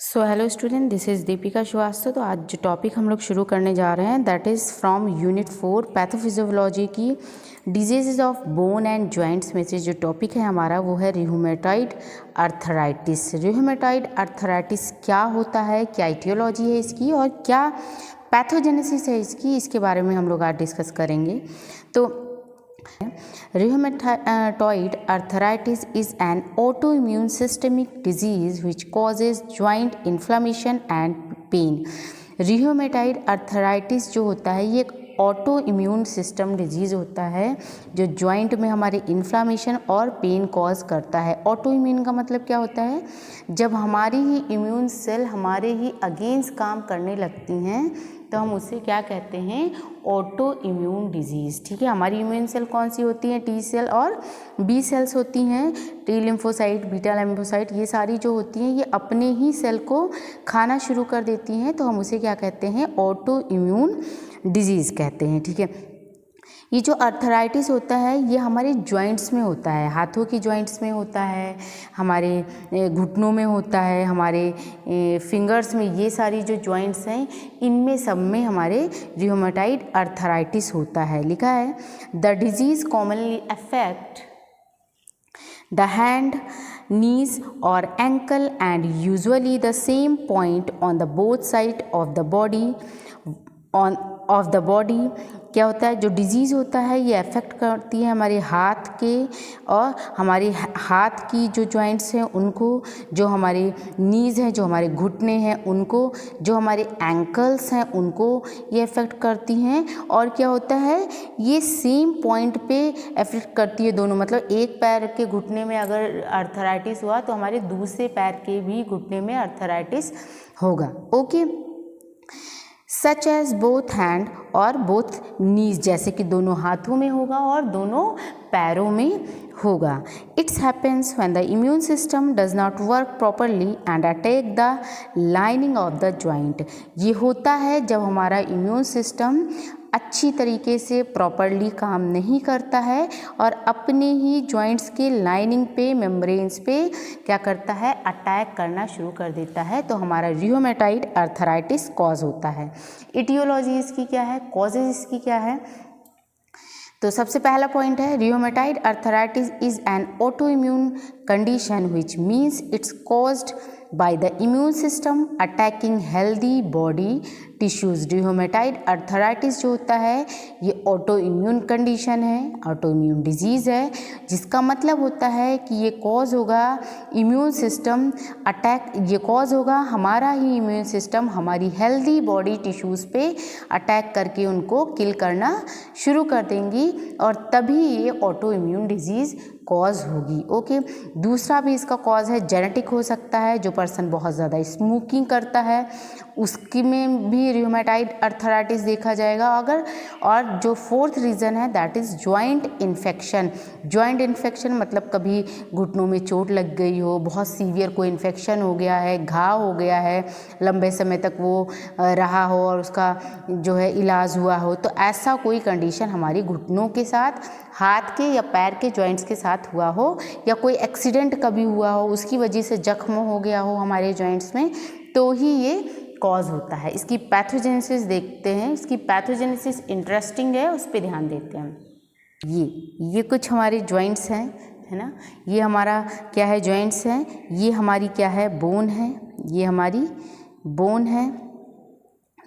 So hello student, this is Deepika Srivastava. तो आज जो टॉपिक हम लोग शुरू करने जा रहे हैं that is from unit 4 pathophysiology की disease of bone and joints में से जो टॉपिक है हमारा वो है रिह्यूमेटॉइड आर्थराइटिस। रिह्यूमेटॉइड आर्थराइटिस क्या होता है, क्या इटियोलॉजी है इसकी और क्या पैथोजेनेसिस है इसकी, इसके बारे में हम लोग आज डिस्कस करेंगे। तो Rheumatoid arthritis is an autoimmune systemic disease which causes joint inflammation and pain. Rheumatoid arthritis जो होता है ये एक ऑटो इम्यून सिस्टम डिजीज़ होता है जो जॉइंट में हमारे इन्फ्लामेशन और पेन कॉज करता है। ऑटो इम्यून का मतलब क्या होता है? जब हमारी ही इम्यून सेल हमारे ही अगेंस्ट काम करने लगती हैं तो हम उसे क्या कहते हैं? Auto immune disease. ठीक है, हमारी इम्यून सेल कौन सी होती हैं? टी सेल और बी सेल्स होती हैं। टी लिम्फोसाइट, बीटा लिम्फोसाइट, ये सारी जो होती हैं ये अपने ही सेल को खाना शुरू कर देती हैं, तो हम उसे क्या कहते हैं? ऑटो इम्यून डिजीज़ कहते हैं। ठीक है, ये जो आर्थराइटिस होता है ये हमारे जॉइंट्स में होता है, हाथों की जॉइंट्स में होता है, हमारे घुटनों में होता है, हमारे फिंगर्स में, ये सारी जो जॉइंट्स हैं इनमें सब में हमारे रिह्यूमेटॉइड आर्थराइटिस होता है। लिखा है the disease commonly affect the hand, knees or ankle and usually the same point on the both side of the body of the body. क्या होता है? जो डिजीज़ होता है ये अफेक्ट करती है हमारे हाथ के और हमारे हाथ की जो जॉइंट्स हैं उनको, जो हमारे नीज़ हैं, जो हमारे घुटने हैं उनको, जो हमारे एंकल्स हैं उनको ये अफेक्ट करती हैं। और क्या होता है? ये सेम पॉइंट पे अफेक्ट करती है दोनों, मतलब एक पैर के घुटने में अगर आर्थराइटिस हुआ तो हमारे दूसरे पैर के भी घुटने में आर्थराइटिस होगा। Okay, such as both hand और बोथ नीज, जैसे कि दोनों हाथों में होगा और दोनों पैरों में होगा। It's happens when the immune system does not work properly and attack the lining of the joint. ये होता है जब हमारा इम्यून सिस्टम अच्छी तरीके से प्रॉपरली काम नहीं करता है और अपने ही जॉइंट्स के लाइनिंग पे, मेम्ब्रेन्स पे क्या करता है? अटैक करना शुरू कर देता है, तो हमारा रिह्यूमेटॉइड आर्थराइटिस कॉज होता है। इटियोलॉजी इसकी क्या है? कॉजेज इसकी क्या है? तो सबसे पहला पॉइंट है rheumatoid arthritis is an autoimmune condition which means it's caused by the immune system attacking healthy body tissues। Rheumatoid arthritis जो होता है ये ऑटो इम्यून कंडीशन है, ऑटो इम्यून डिजीज़ है, जिसका मतलब होता है कि ये कॉज होगा इम्यून सिस्टम अटैक, ये कॉज होगा हमारा ही इम्यून सिस्टम हमारी हेल्दी बॉडी टिश्यूज़ पे अटैक करके उनको किल करना शुरू कर देंगी और तभी ये ऑटो इम्यून डिजीज़ कॉज होगी। ओके, दूसरा भी इसका कॉज है जेनेटिक हो सकता है, जो पर्सन बहुत ज़्यादा स्मोकिंग करता है उसकी में भी रिह्यूमेटॉइड आर्थराइटिस देखा जाएगा अगर। और जो फोर्थ रीज़न है that is joint infection. Joint infection मतलब कभी घुटनों में चोट लग गई हो, बहुत सीवियर कोई इन्फेक्शन हो गया है, घाव हो गया है, लंबे समय तक वो रहा हो और उसका जो है इलाज हुआ हो, तो ऐसा कोई कंडीशन हमारी घुटनों के साथ, हाथ के या पैर के जॉइंट्स के साथ हुआ हो, या कोई एक्सीडेंट कभी हुआ हो उसकी वजह से जख्म हो गया हो हमारे जॉइंट्स में, तो ही ये कॉज होता है। इसकी पैथोजेनेसिस देखते हैं। इसकी पैथोजेनेसिस इंटरेस्टिंग है, उस पर ध्यान देते हैं। ये कुछ हमारे जॉइंट्स हैं, है ना। ये हमारा क्या है? जॉइंट्स हैं। ये हमारी क्या है? बोन है। ये हमारी बोन है,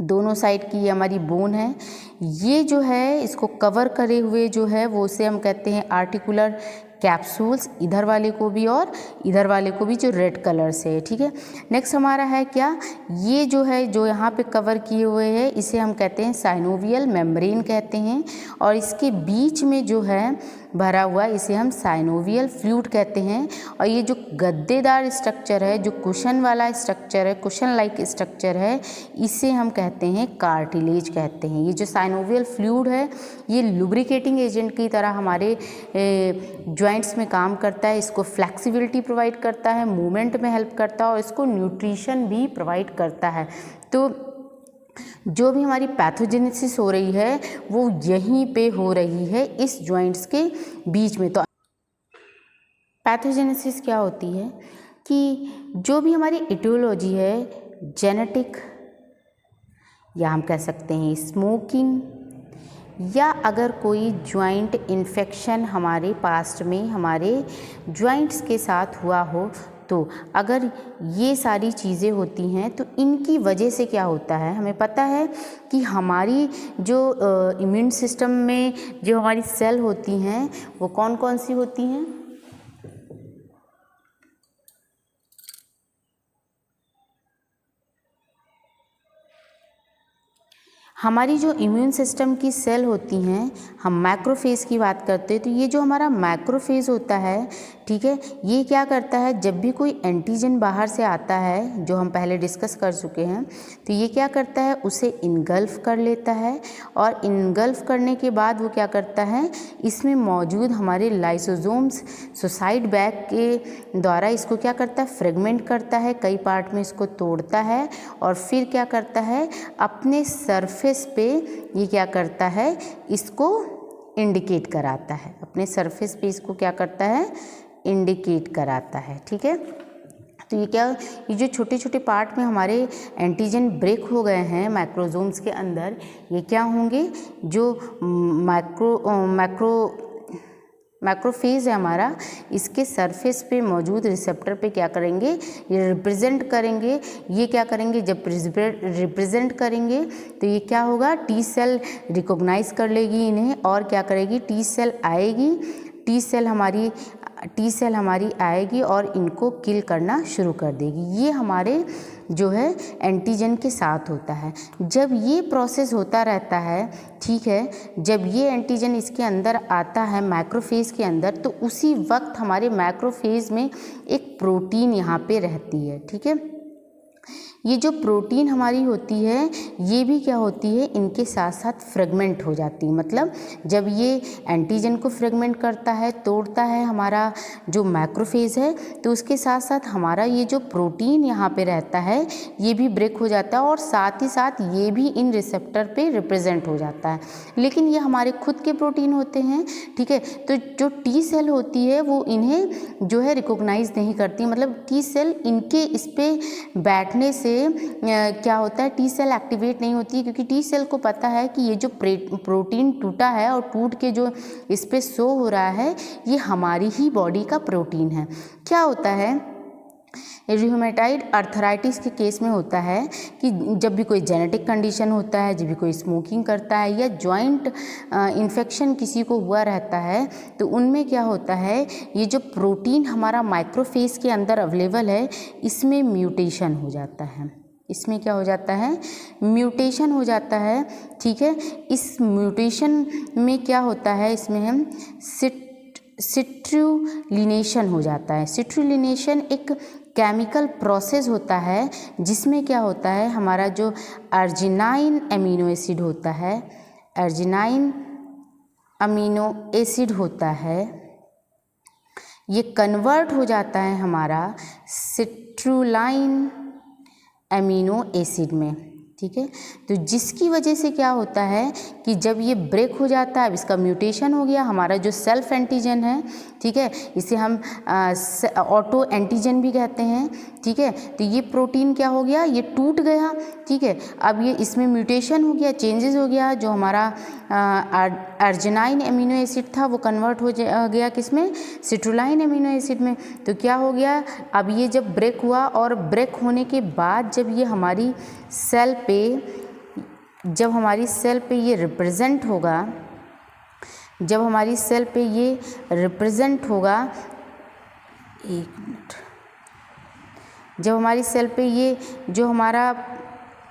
दोनों साइड की ये हमारी बोन है। ये जो है इसको कवर करे हुए जो है वो उसे हम कहते हैं आर्टिकुलर कैप्सूल्स, इधर वाले को भी और इधर वाले को भी, जो रेड कलर से है। ठीक है, नेक्स्ट हमारा है क्या? ये जो है जो यहाँ पे कवर किए हुए हैं इसे हम कहते हैं साइनोवियल मेम्ब्रेन कहते हैं, और इसके बीच में जो है भरा हुआ इसे हम साइनोवियल फ्लूइड कहते हैं। और ये जो गद्देदार स्ट्रक्चर है, जो कुशन वाला स्ट्रक्चर है, कुशन लाइक स्ट्रक्चर है, इसे हम कहते हैं कार्टिलेज कहते हैं। ये जो साइनोवियल फ्लूइड है ये लुब्रिकेटिंग एजेंट की तरह हमारे जॉइंट्स में काम करता है। इसको फ्लेक्सिबिलिटी प्रोवाइड करता है, मूवमेंट में हेल्प करता है और इसको न्यूट्रिशन भी प्रोवाइड करता है। तो जो भी हमारी पैथोजेनेसिस हो रही है वो यहीं पे हो रही है, इस जॉइंट्स के बीच में। तो पैथोजेनेसिस क्या होती है कि जो भी हमारी इटियोलॉजी है, जेनेटिक, या हम कह सकते हैं स्मोकिंग, या अगर कोई जॉइंट इन्फेक्शन हमारे पास्ट में हमारे जॉइंट्स के साथ हुआ हो, तो अगर ये सारी चीज़ें होती हैं तो इनकी वजह से क्या होता है, हमें पता है कि हमारी जो इम्यून सिस्टम में जो हमारी सेल होती हैं वो कौन कौन सी होती हैं। हमारी जो इम्यून सिस्टम की सेल होती हैं, हम मैक्रोफेज की बात करते हैं, तो ये जो हमारा मैक्रोफेज होता है, ठीक है, ये क्या करता है, जब भी कोई एंटीजन बाहर से आता है, जो हम पहले डिस्कस कर चुके हैं, तो ये क्या करता है, उसे इनगल्फ कर लेता है, और इनगल्फ करने के बाद वो क्या करता है, इसमें मौजूद हमारे लाइसोसोम्स सुसाइड बैग के द्वारा इसको क्या करता है, फ्रेगमेंट करता है, कई पार्ट में इसको तोड़ता है, और फिर क्या करता है, अपने सरफेस पे ये क्या करता है, इसको इंडिकेट कराता है, अपने सरफेस पे इसको क्या करता है, इंडिकेट कराता है। ठीक है, तो ये जो छोटे छोटे पार्ट में हमारे एंटीजन ब्रेक हो गए हैं मैक्रोसोम्स के अंदर, ये क्या होंगे, जो मैक्रोफेज है हमारा, इसके सरफेस पे मौजूद रिसेप्टर पे क्या करेंगे, ये रिप्रेजेंट करेंगे। ये क्या करेंगे, जब रिप्रेजेंट करेंगे तो ये क्या होगा, टी सेल रिकॉग्नाइज कर लेगी इन्हें, और क्या करेगी, टी सेल आएगी, टी सेल हमारी आएगी और इनको किल करना शुरू कर देगी। ये हमारे जो है एंटीजन के साथ होता है। जब ये प्रोसेस होता रहता है, ठीक है, जब ये एंटीजन इसके अंदर आता है मैक्रोफेज के अंदर, तो उसी वक्त हमारे मैक्रोफेज में एक प्रोटीन यहाँ पे रहती है। ठीक है, ये जो प्रोटीन हमारी होती है, ये भी क्या होती है, इनके साथ साथ फ्रेगमेंट हो जाती है। मतलब जब ये एंटीजन को फ्रेगमेंट करता है, तोड़ता है हमारा जो मैक्रोफेज है, तो उसके साथ साथ हमारा ये जो प्रोटीन यहाँ पे रहता है, ये भी ब्रेक हो जाता है, और साथ ही साथ ये भी इन रिसेप्टर पे रिप्रेजेंट हो जाता है। लेकिन ये हमारे खुद के प्रोटीन होते हैं। ठीक है, तो जो टी सेल होती है वो इन्हें जो है रिकॉग्नाइज नहीं करती। मतलब टी सेल इनके इस पे बैठने से क्या होता है, टी सेल एक्टिवेट नहीं होती है, क्योंकि टी सेल को पता है कि ये जो प्रोटीन टूटा है और टूट के जो इस पे शो हो रहा है, ये हमारी ही बॉडी का प्रोटीन है। क्या होता है, रियूमेटॉइड अर्थराइटिस के केस में होता है कि जब भी कोई जेनेटिक कंडीशन होता है, जब भी कोई स्मोकिंग करता है, या जॉइंट इन्फेक्शन किसी को हुआ रहता है, तो उनमें क्या होता है, ये जो प्रोटीन हमारा माइक्रोफेज के अंदर अवेलेबल है, इसमें म्यूटेशन हो जाता है। इसमें क्या हो जाता है, म्यूटेशन हो जाता है। ठीक है, इस म्यूटेशन में क्या होता है, इसमें हम सिट्रुलिनेशन हो जाता है। सिट्रुलिनेशन एक केमिकल प्रोसेस होता है, जिसमें क्या होता है, हमारा जो अर्जिनाइन अमीनो एसिड होता है, अर्जिनाइन अमीनो एसिड होता है, ये कन्वर्ट हो जाता है हमारा सिट्रुलाइन अमीनो एसिड में। ठीक है, तो जिसकी वजह से क्या होता है कि जब ये ब्रेक हो जाता है, अब इसका म्यूटेशन हो गया, हमारा जो सेल्फ एंटीजन है, ठीक है, इसे हम ऑटो एंटीजन भी कहते हैं। ठीक है, तो ये प्रोटीन क्या हो गया, ये टूट गया। ठीक है, अब ये इसमें म्यूटेशन हो गया, चेंजेस हो गया, जो हमारा अर्जिनाइन अमीनो एसिड था वो कन्वर्ट हो गया किसमें, सिट्रुलाइन अमीनो एसिड में। तो क्या हो गया, अब ये जब ब्रेक हुआ, और ब्रेक होने के बाद जब ये हमारी सेल पे ये रिप्रेजेंट होगा, जब हमारी सेल पे ये रिप्रेजेंट होगा, एक मिनट, जब हमारी सेल पे ये जो हमारा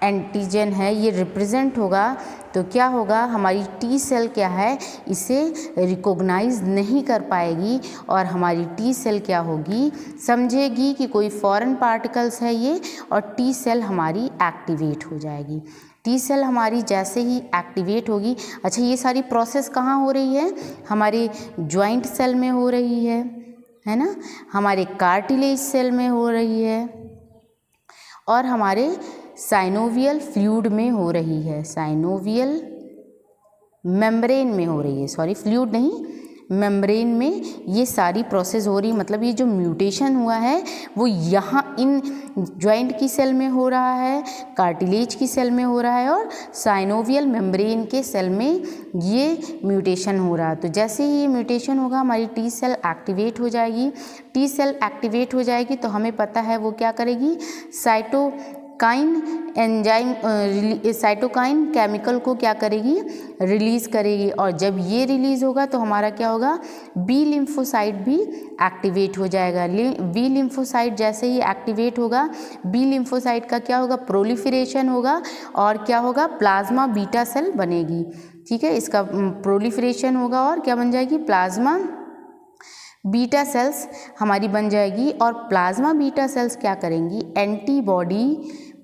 एंटीजन है ये रिप्रेजेंट होगा, तो क्या होगा, हमारी टी सेल क्या है, इसे रिकॉग्नाइज नहीं कर पाएगी, और हमारी टी सेल क्या होगी, समझेगी कि कोई फॉरेन पार्टिकल्स है ये, और टी सेल हमारी एक्टिवेट हो जाएगी। टी सेल हमारी जैसे ही एक्टिवेट होगी, अच्छा ये सारी प्रोसेस कहाँ हो रही है, हमारे जॉइंट सेल में हो रही है ना, हमारे कार्टिलेज सेल में हो रही है, और हमारे साइनोवियल फ्लूइड में हो रही है, साइनोवियल मेम्ब्रेन में हो रही है, सॉरी फ्लूइड नहीं, मेम्ब्रेन में ये सारी प्रोसेस हो रही, मतलब ये जो म्यूटेशन हुआ है वो यहाँ इन जॉइंट की सेल में हो रहा है, कार्टिलेज की सेल में हो रहा है और साइनोवियल मेम्ब्रेन के सेल में ये म्यूटेशन हो रहा है। तो जैसे ही ये म्यूटेशन होगा हमारी टी सेल एक्टिवेट हो जाएगी। टी सेल एक्टिवेट हो जाएगी तो हमें पता है वो क्या करेगी, साइटोकाइन केमिकल को क्या करेगी, रिलीज़ करेगी। और जब ये रिलीज़ होगा तो हमारा क्या होगा, बी लिम्फोसाइट भी एक्टिवेट हो जाएगा। बी लिम्फोसाइट जैसे ही एक्टिवेट होगा, बी लिम्फोसाइट का क्या होगा, प्रोलिफरेशन होगा और क्या होगा, प्लाज्मा बीटा सेल बनेगी। ठीक है, इसका प्रोलिफरेशन होगा और क्या बन जाएगी, प्लाज्मा बीटा सेल्स हमारी बन जाएगी। और प्लाज्मा बीटा सेल्स क्या करेंगी, एंटीबॉडी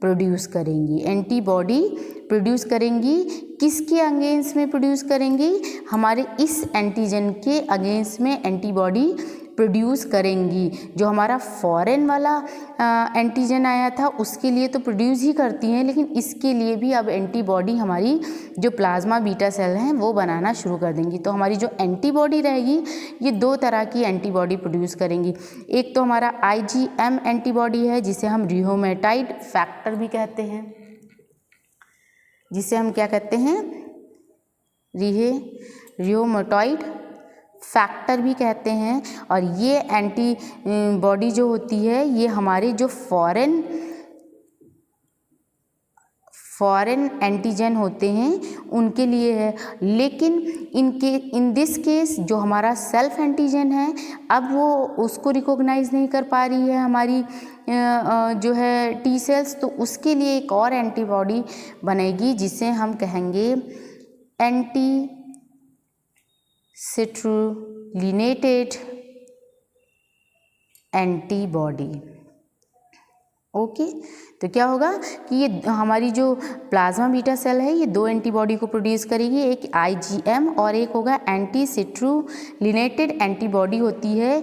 प्रोड्यूस करेंगी। एंटीबॉडी प्रोड्यूस करेंगी किसके अगेंस्ट में प्रोड्यूस करेंगी, हमारे इस एंटीजन के अगेंस्ट में एंटीबॉडी प्रोड्यूस करेंगी। जो हमारा फॉरेन वाला एंटीजन आया था उसके लिए तो प्रोड्यूस ही करती हैं, लेकिन इसके लिए भी अब एंटीबॉडी हमारी जो प्लाज्मा बीटा सेल हैं वो बनाना शुरू कर देंगी। तो हमारी जो एंटीबॉडी रहेगी ये दो तरह की एंटीबॉडी प्रोड्यूस करेंगी। एक तो हमारा IgM एंटीबॉडी है जिसे हम रियोमेटाइड फैक्टर भी कहते हैं, जिसे हम क्या कहते हैं, रियोमेटॉइड फैक्टर भी कहते हैं। और ये एंटीबॉडी जो होती है ये हमारे जो फॉरेन एंटीजन होते हैं उनके लिए है। लेकिन इन दिस केस जो हमारा सेल्फ एंटीजन है अब वो उसको रिकॉग्नाइज नहीं कर पा रही है हमारी जो है टी सेल्स, तो उसके लिए एक और एंटीबॉडी बनेगी जिसे हम कहेंगे एंटी सिट्रुलिनेटेड एंटीबॉडी। ओके, तो क्या होगा कि ये हमारी जो प्लाज्मा बीटा सेल है ये दो एंटीबॉडी को प्रोड्यूस करेगी, एक IgM और एक होगा एंटी सिट्रुलिनेटेड एंटीबॉडी होती है।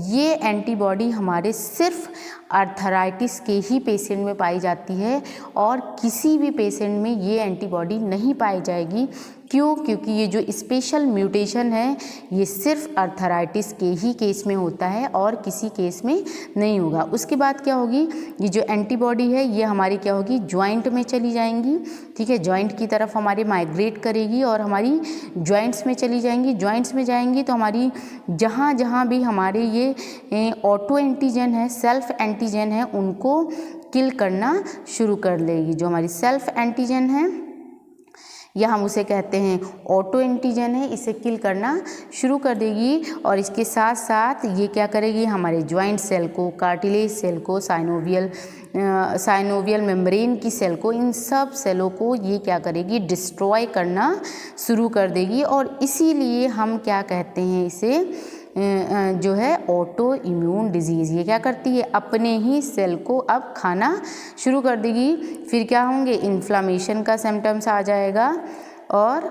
ये एंटीबॉडी हमारे सिर्फ आर्थराइटिस के ही पेशेंट में पाई जाती है और किसी भी पेशेंट में ये एंटीबॉडी नहीं पाई जाएगी। क्यों? क्योंकि ये जो स्पेशल म्यूटेशन है ये सिर्फ आर्थराइटिस के ही केस में होता है और किसी केस में नहीं होगा। उसके बाद क्या होगी, ये जो एंटीबॉडी है ये हमारी क्या होगी, जॉइंट में चली जाएंगी। ठीक है, जॉइंट की तरफ हमारे माइग्रेट करेगी और हमारी जॉइंट्स में चली जाएंगी। जॉइंट्स में जाएंगी तो हमारी जहाँ जहाँ भी हमारे ये ऑटो एंटीजन है, सेल्फ एंटीजन है, उनको किल करना शुरू कर लेगी। जो हमारी सेल्फ एंटीजन है या हम उसे कहते हैं ऑटो एंटीजन है, इसे किल करना शुरू कर देगी। और इसके साथ साथ ये क्या करेगी, हमारे जॉइंट सेल को, कार्टिलेज सेल को, साइनोवियल मेम्ब्रेन की सेल को, इन सब सेलों को ये क्या करेगी, डिस्ट्रॉय करना शुरू कर देगी। और इसीलिए हम क्या कहते हैं इसे जो है ऑटो इम्यून डिजीज़। ये क्या करती है, अपने ही सेल को अब खाना शुरू कर देगी। फिर क्या होंगे, इन्फ्लामेशन का सिम्टम्स आ जाएगा और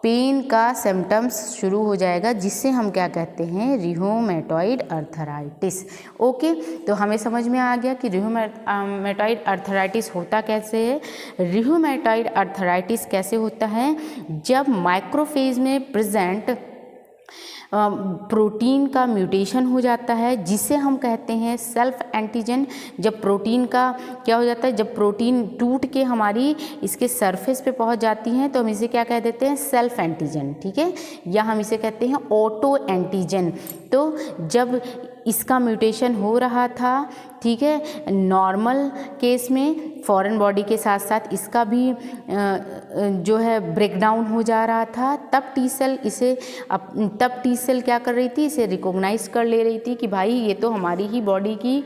पेन का सिम्टम्स शुरू हो जाएगा, जिससे हम क्या कहते हैं, रियोमेटॉइड अर्थराइटिस। ओके, तो हमें समझ में आ गया कि रियोमेटॉइड अर्थराइटिस होता कैसे है। रियोमेटॉइड अर्थराइटिस कैसे होता है, जब माइक्रोफेज में प्रेजेंट प्रोटीन का म्यूटेशन हो जाता है, जिसे हम कहते हैं सेल्फ एंटीजन। जब प्रोटीन का क्या हो जाता है, जब प्रोटीन टूट के हमारी इसके सरफेस पे पहुंच जाती हैं तो हम इसे क्या कह देते हैं, सेल्फ एंटीजन। ठीक है, या हम इसे कहते हैं ऑटो एंटीजन। तो जब इसका म्यूटेशन हो रहा था, ठीक है, नॉर्मल केस में फॉरेन बॉडी के साथ साथ इसका भी जो है ब्रेकडाउन हो जा रहा था, तब टी सेल क्या कर रही थी, इसे रिकॉग्नाइज कर ले रही थी कि भाई ये तो हमारी ही बॉडी की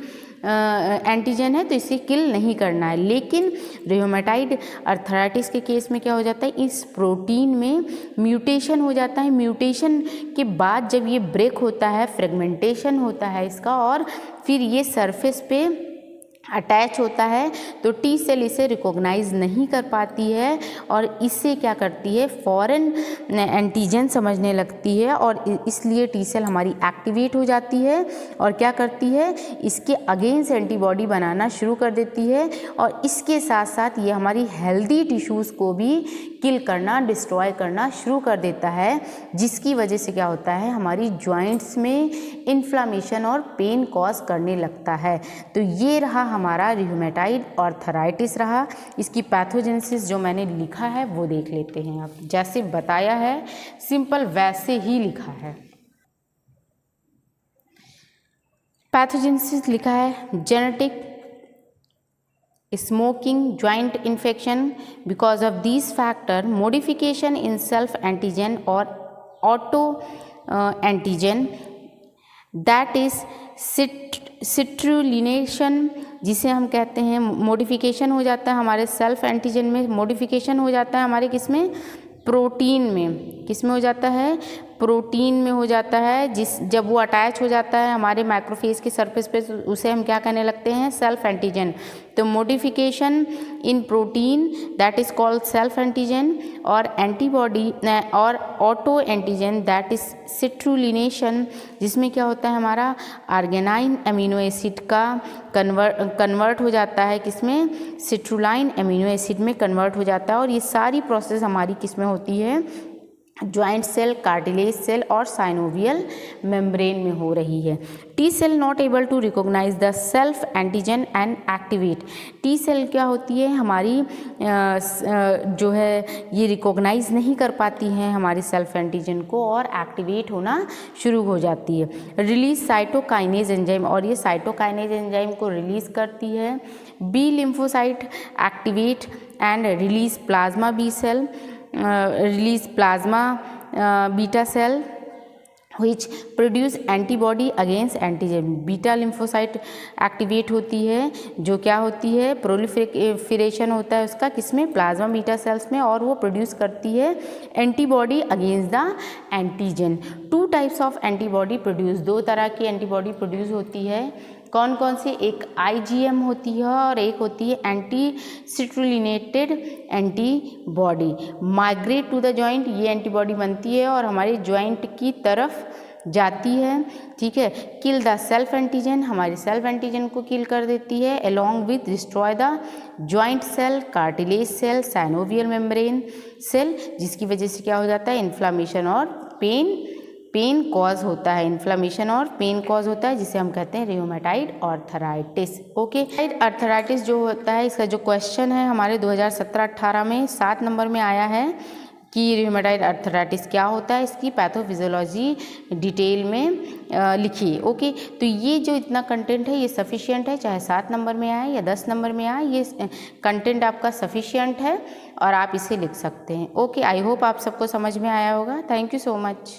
एंटीजन है, तो इसे किल नहीं करना है। लेकिन रियोमेटॉइड अर्थराइटिस के केस में क्या हो जाता है, इस प्रोटीन में म्यूटेशन हो जाता है। म्यूटेशन के बाद जब ये ब्रेक होता है, फ्रेगमेंटेशन होता है इसका, और फिर ये सरफेस पे अटैच होता है तो टी सेल इसे रिकॉग्नाइज नहीं कर पाती है और इससे क्या करती है, फॉरेन एंटीजन समझने लगती है और इसलिए टी सेल हमारी एक्टिवेट हो जाती है और क्या करती है, इसके अगेंस्ट एंटीबॉडी बनाना शुरू कर देती है और इसके साथ साथ ये हमारी हेल्दी टिश्यूज़ को भी किल करना, डिस्ट्रॉय करना शुरू कर देता है, जिसकी वजह से क्या होता है, हमारी जॉइंट्स में इन्फ्लामेशन और पेन कॉज करने लगता है। तो ये रहा हमारा रिह्यूमेटॉइड आर्थराइटिस रहा। इसकी पैथोजेनेसिस जो मैंने लिखा है वो देख लेते हैं। आप जैसे बताया है सिंपल वैसे ही लिखा है। पैथोजेनेसिस लिखा है genetic, smoking, joint infection. Because of these factor, modification in self antigen or auto antigen, that is citrullination, जिसे हम कहते हैं मॉडिफिकेशन हो जाता है हमारे सेल्फ एंटीजन में, मॉडिफिकेशन हो जाता है हमारे किसमें, प्रोटीन में। किस में हो जाता है, प्रोटीन में हो जाता है। जब वो अटैच हो जाता है हमारे माइक्रोफेज के सरफेस पे तो उसे हम क्या कहने लगते हैं, सेल्फ एंटीजन। तो modification in protein that is called self antigen, और एंटीबॉडी और ऑटो एंटीजन दैट इज सिट्रुलिनेशन, जिसमें क्या होता है हमारा आर्गेनाइन अमीनो एसिड का कन्वर्ट हो जाता है किसमें, सिट्रुलाइन अमीनो एसिड में कन्वर्ट हो जाता है। और ये सारी प्रोसेस हमारी किसमें होती है, ज्वाइंट सेल, कार्टिलेज सेल और साइनोवियल मेम्ब्रेन में हो रही है। T cell not able to recognise the self antigen and activate. T cell क्या होती है हमारी जो है ये रिकॉग्नाइज नहीं कर पाती हैं हमारी सेल्फ एंटीजन को और एक्टिवेट होना शुरू हो जाती है। रिलीज साइटोकाइनेज एंजाइम, और ये साइटोकाइनेज एंजाइम को रिलीज करती है। B lymphocyte activate and release plasma B cell, release plasma beta cell which produce antibody against antigen। Beta lymphocyte activate होती है, जो क्या होती है, प्रोलिफरेशन होता है उसका किसमें, प्लाज्मा बीटा सेल्स में, और वो प्रोड्यूस करती है antibody against the antigen. Two types of antibody produce, दो तरह की एंटीबॉडी प्रोड्यूस होती है। कौन कौन सी, एक IgM होती है और एक होती है anti citrullinated antibody. Migrate to the joint, ये एंटीबॉडी बनती है और हमारे जॉइंट की तरफ जाती है, ठीक है। किल द सेल्फ एंटीजन, हमारे सेल्फ एंटीजन को किल कर देती है। Along with destroy the joint cell, cartilage cell, synovial membrane cell, जिसकी वजह से क्या हो जाता है, इन्फ्लामेशन और पेन कॉज होता है, इन्फ्लामेशन और पेन कॉज होता है, जिसे हम कहते हैं रिह्यूमेटॉइड आर्थराइटिस। ओके, आर्थराइटिस जो होता है इसका जो क्वेश्चन है हमारे 2017-18 में 7 नंबर में आया है कि रिह्यूमेटॉइड आर्थराइटिस क्या होता है, इसकी पैथोफिजियोलॉजी डिटेल में लिखिए। ओके, तो ये जो इतना कंटेंट है ये सफिशिएंट है, चाहे 7 नंबर में आए या 10 नंबर में आए, ये कंटेंट आपका सफिशिएंट है और आप इसे लिख सकते हैं। ओके, आई होप आप सबको समझ में आया होगा। Thank you so much.